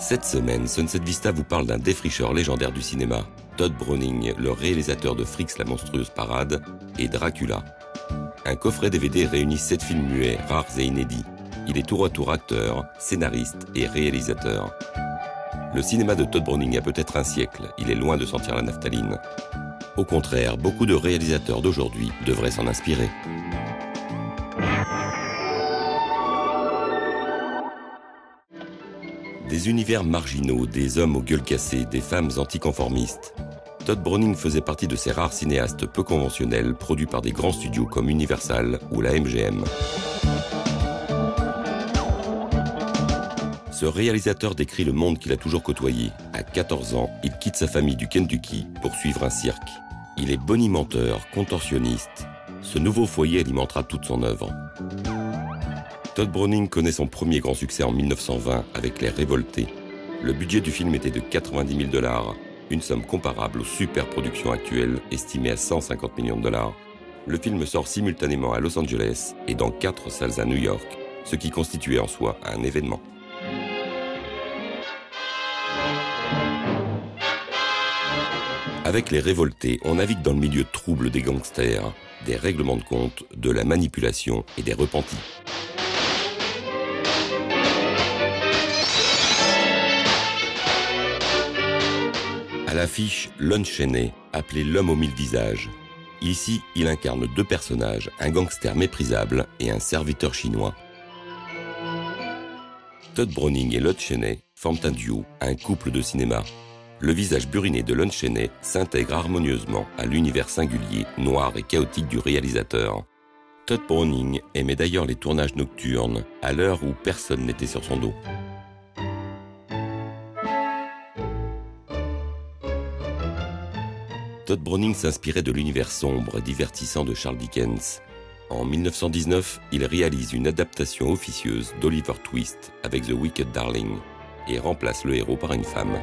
Cette semaine, Sunset Vista vous parle d'un défricheur légendaire du cinéma, Todd Browning, le réalisateur de Fricks la monstrueuse parade et Dracula. Un coffret DVD réunit 7 films muets, rares et inédits. Il est tour à tour acteur, scénariste et réalisateur. Le cinéma de Todd Browning a peut-être un siècle, il est loin de sentir la naphtaline. Au contraire, beaucoup de réalisateurs d'aujourd'hui devraient s'en inspirer. Des univers marginaux, des hommes aux gueules cassées, des femmes anticonformistes. Todd Browning faisait partie de ces rares cinéastes peu conventionnels produits par des grands studios comme Universal ou la MGM. Ce réalisateur décrit le monde qu'il a toujours côtoyé. À 14 ans, il quitte sa famille du Kentucky pour suivre un cirque. Il est bonimenteur, contorsionniste. Ce nouveau foyer alimentera toute son œuvre. Todd Browning connaît son premier grand succès en 1920 avec Les Révoltés. Le budget du film était de 90 000 $, une somme comparable aux superproductions actuelles estimées à 150 millions de $. Le film sort simultanément à Los Angeles et dans 4 salles à New York, ce qui constituait en soi un événement. Avec Les Révoltés, on navigue dans le milieu trouble des gangsters, des règlements de compte, de la manipulation et des repentis. À l'affiche, Lon Chaney, appelé l'homme aux 1000 visages. Ici, il incarne 2 personnages, un gangster méprisable et un serviteur chinois. Todd Browning et Lon Chaney forment un duo, un couple de cinéma. Le visage buriné de Lon Chaney s'intègre harmonieusement à l'univers singulier, noir et chaotique du réalisateur. Todd Browning aimait d'ailleurs les tournages nocturnes, à l'heure où personne n'était sur son dos. Todd Browning s'inspirait de l'univers sombre et divertissant de Charles Dickens. En 1919, il réalise une adaptation officieuse d'Oliver Twist avec The Wicked Darling et remplace le héros par une femme.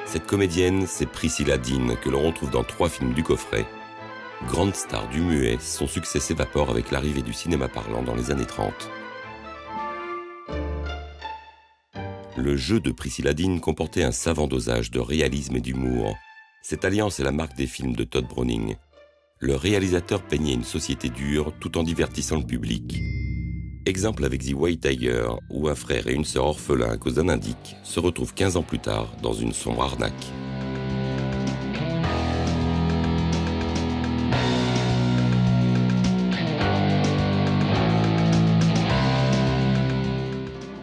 Cette comédienne, c'est Priscilla Dean, que l'on retrouve dans 3 films du coffret. Grande star du muet, son succès s'évapore avec l'arrivée du cinéma parlant dans les années 30. Le jeu de Priscilla Dean comportait un savant dosage de réalisme et d'humour. Cette alliance est la marque des films de Todd Browning. Le réalisateur peignait une société dure tout en divertissant le public. Exemple avec The White Tiger, où un frère et une sœur orphelins à cause d'un indique se retrouvent 15 ans plus tard dans une sombre arnaque.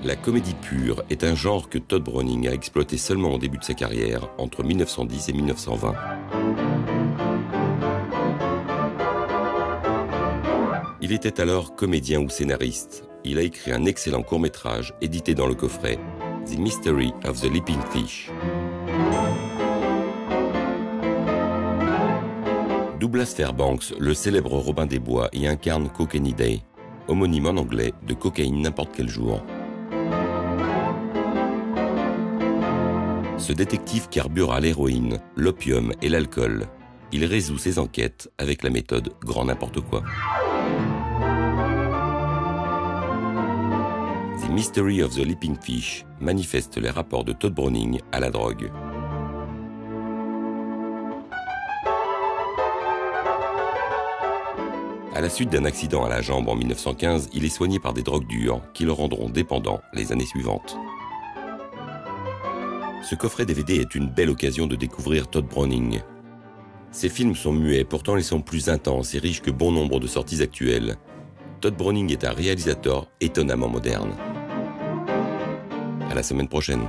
La comédie pure est un genre que Todd Browning a exploité seulement au début de sa carrière, entre 1910 et 1920. Il était alors comédien ou scénariste. Il a écrit un excellent court-métrage édité dans le coffret The Mystery of the Leaping Fish. Douglas Fairbanks, le célèbre Robin des Bois, y incarne Cockaigne Day, homonyme en anglais de cocaïne n'importe quel jour. Ce détective carbure à l'héroïne, l'opium et l'alcool. Il résout ses enquêtes avec la méthode grand n'importe quoi. The Mystery of the Leaping Fish manifeste les rapports de Todd Browning à la drogue. À la suite d'un accident à la jambe en 1915, il est soigné par des drogues dures qui le rendront dépendant les années suivantes. Ce coffret DVD est une belle occasion de découvrir Todd Browning. Ses films sont muets, pourtant ils sont plus intenses et riches que bon nombre de sorties actuelles. Todd Browning est un réalisateur étonnamment moderne. À la semaine prochaine.